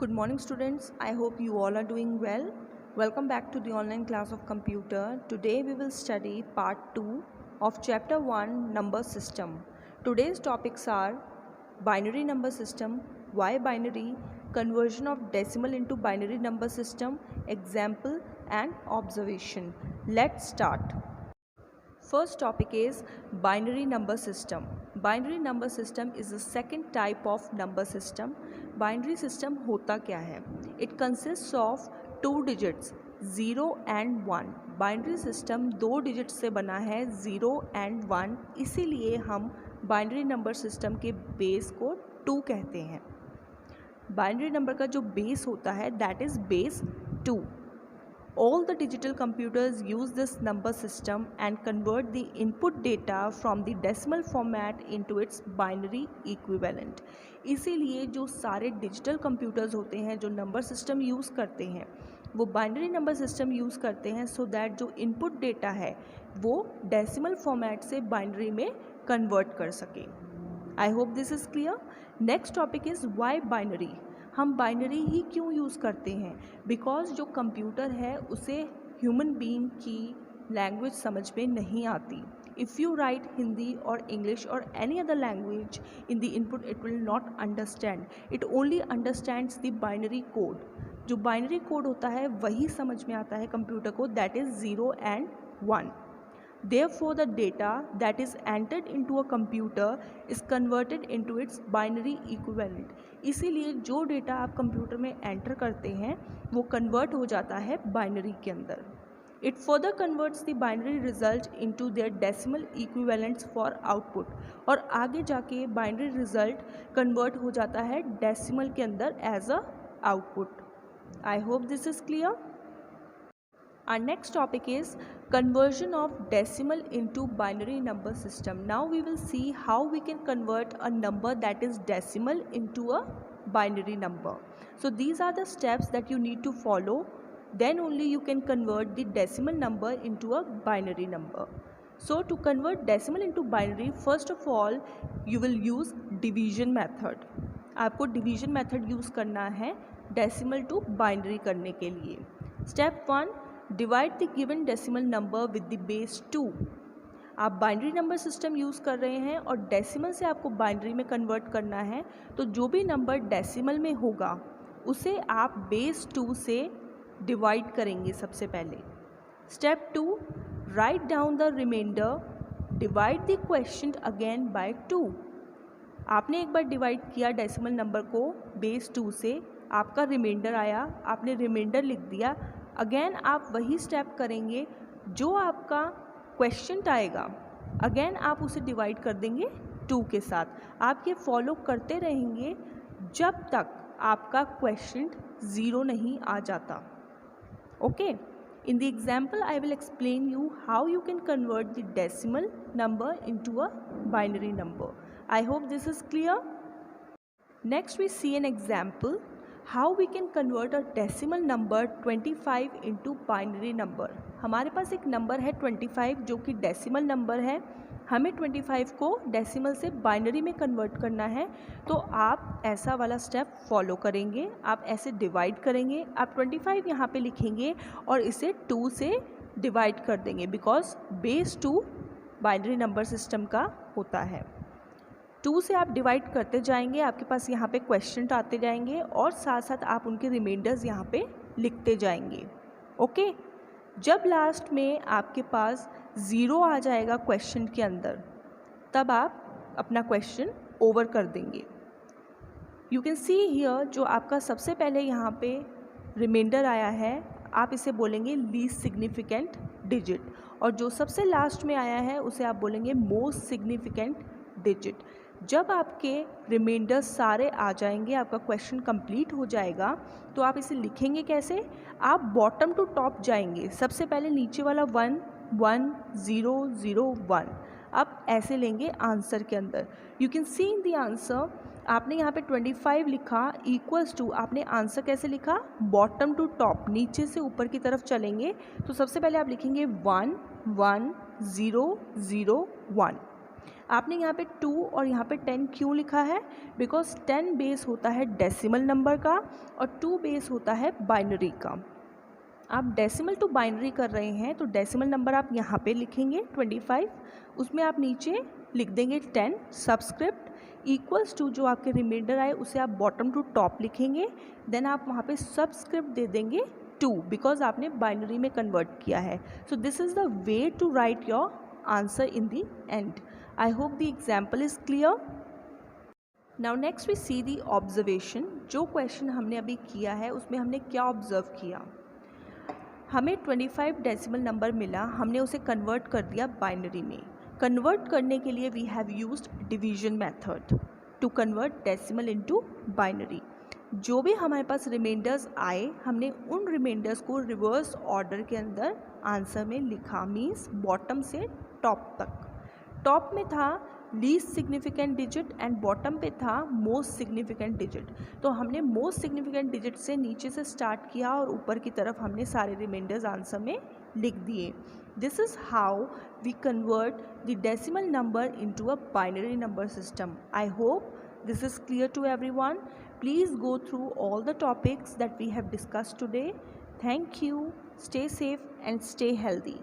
Good morning students, I hope you all are doing well. Welcome back to the online class of computer. Today we will study part 2 of chapter 1 number system. Today's topics are binary number system, why binary, conversion of decimal into binary number system, example and observation. Let's start. First topic is binary number system. Binary number system is the second type of number system. Binary system होता क्या है? It consists of two digits 0 and 1. Binary system दो digits से बना है 0 and 1, इसीलिए हम binary number system के base को 2 कहते हैं. Binary number का जो base होता है that is base 2. All the digital computers use this number system and convert the input data from the decimal format into its binary equivalent. इसीलिए जो सारे डिजिटल कंप्यूटर्स होते हैं जो नंबर सिस्टम यूज़ करते हैं वो बाइनरी नंबर सिस्टम यूज़ करते हैं सो दैट जो इनपुट डेटा है वो डेसिमल फॉर्मेट से बाइनरी में कन्वर्ट कर सके. आई hope this is clear. Next topic is why binary. हम बाइनरी ही क्यों यूज़ करते हैं? बिकॉज जो कंप्यूटर है उसे ह्यूमन बीइंग की लैंग्वेज समझ में नहीं आती. इफ़ यू राइट हिंदी और इंग्लिश और any other language in the input it will not understand. It only understands the binary code. जो बाइनरी कोड होता है वही समझ में आता है कंप्यूटर को, that is 0 and 1. Therefore, the data that is entered into a computer is converted into its binary equivalent. इसीलिए जो डेटा आप कंप्यूटर में एंटर करते हैं वो कन्वर्ट हो जाता है बाइनरी के अंदर. It further converts the binary result into their decimal equivalents for output. और आगे जाके बाइनरी रिजल्ट कन्वर्ट हो जाता है डेसिमल के अंदर as a output. I hope this is clear. Our next topic is conversion of decimal into binary number system. Now we will see how we can convert a number that is decimal into a binary number. So these are the steps that you need to follow. Then only you can convert the decimal number into a binary number. So to convert decimal into binary, first of all you will use division method. आपको division method use करना है decimal to binary करने के लिए. Step 1, divide the given decimal number with the base 2. आप binary number system use कर रहे हैं और डेसिमल से आपको बाइनरी में कन्वर्ट करना है, तो जो भी नंबर डेसिमल में होगा उसे आप बेस 2 से डिवाइड करेंगे सबसे पहले. Step 2, write down the remainder. Divide the question again by 2. आपने एक बार डिवाइड किया डेसिमल नंबर को बेस 2 से, आपका रिमाइंडर आया, आपने रिमाइंडर लिख दिया. अगेन आप वही स्टेप करेंगे, जो आपका क्वेश्चन आएगा अगेन आप उसे डिवाइड कर देंगे 2 के साथ. आप ये फॉलो करते रहेंगे जब तक आपका क्वेश्चन 0 नहीं आ जाता. Okay. In the example I will explain you how you can convert the decimal number into a binary number. I hope this is clear. Next we see an example how we can convert a decimal number 25 into binary number. हमारे पास एक number है 25 जो कि decimal number है. हमें 25 को decimal से binary में कन्वर्ट करना है, तो आप ऐसा वाला स्टेप फॉलो करेंगे. आप ऐसे डिवाइड करेंगे, आप 25 यहाँ पे लिखेंगे और इसे 2 से डिवाइड कर देंगे because base 2 binary number system का होता है. 2 से आप डिवाइड करते जाएंगे, आपके पास यहाँ पे क्वेश्चन आते जाएंगे और साथ साथ आप उनके रिमाइंडर्स यहाँ पे लिखते जाएंगे. ओके. जब लास्ट में आपके पास 0 आ जाएगा क्वेश्चन के अंदर, तब आप अपना क्वेश्चन ओवर कर देंगे. यू कैन सी हियर जो आपका सबसे पहले यहाँ पे रिमाइंडर आया है आप इसे बोलेंगे लीस्ट सिग्निफिकेंट डिजिट, और जो सबसे लास्ट में आया है उसे आप बोलेंगे मोस्ट सिग्निफिकेंट डिजिट. जब आपके रिमाइंडर सारे आ जाएंगे, आपका क्वेश्चन कंप्लीट हो जाएगा, तो आप इसे लिखेंगे कैसे? आप बॉटम टू टॉप जाएंगे. सबसे पहले नीचे वाला 1 1 0 0 1 आप ऐसे लेंगे आंसर के अंदर. You can see in the answer आपने यहाँ पे 25 लिखा इक्वल्स टू, आपने आंसर कैसे लिखा? बॉटम टू टॉप, नीचे से ऊपर की तरफ चलेंगे. तो सबसे पहले आप लिखेंगे 1 1 0 0 1. आपने यहाँ पे 2 और यहाँ पे 10 क्यों लिखा है? बिकॉज 10 बेस होता है डेसिमल नंबर का और 2 बेस होता है बाइनरी का। आप डेसिमल टू बाइनरी कर रहे हैं तो डेसिमल नंबर आप यहाँ पे लिखेंगे 25, उसमें आप नीचे लिख देंगे 10 सबस्क्रिप्ट इक्वल्स टू जो आपके रिमाइंडर आए उसे आप बॉटम टू टॉप लिखेंगे, देन आप वहाँ पे सबस्क्रिप्ट दे देंगे 2 बिकॉज आपने बाइनरी में कन्वर्ट किया है। So this is the way to write your answer in the end. I hope the example is clear. Now next we see the observation. जो क्वेश्चन हमने अभी किया है उसमें हमने क्या ऑब्जर्व किया? हमें 25 डेसिमल नंबर मिला, हमने उसे कन्वर्ट कर दिया बाइनरी में। कन्वर्ट करने के लिए we have used division method to convert decimal into binary. जो भी हमारे पास रिमाइंडर्स आए हमने उन रिमाइंडर्स को रिवर्स ऑर्डर के अंदर आंसर में लिखा, मीन्स बॉटम से टॉप तक। टॉप में था least significant digit and bottom पे था मोस्ट सिग्निफिकेंट डिजिट। तो हमने मोस्ट सिग्निफिकेंट डिजिट से नीचे से स्टार्ट किया और ऊपर की तरफ हमने सारे रिमाइंडर्स आंसर में लिख दिए। This is how we convert the decimal number into a binary number system. I hope this is clear to everyone. Please go through all the topics that we have discussed today. Thank you. Stay safe and stay healthy.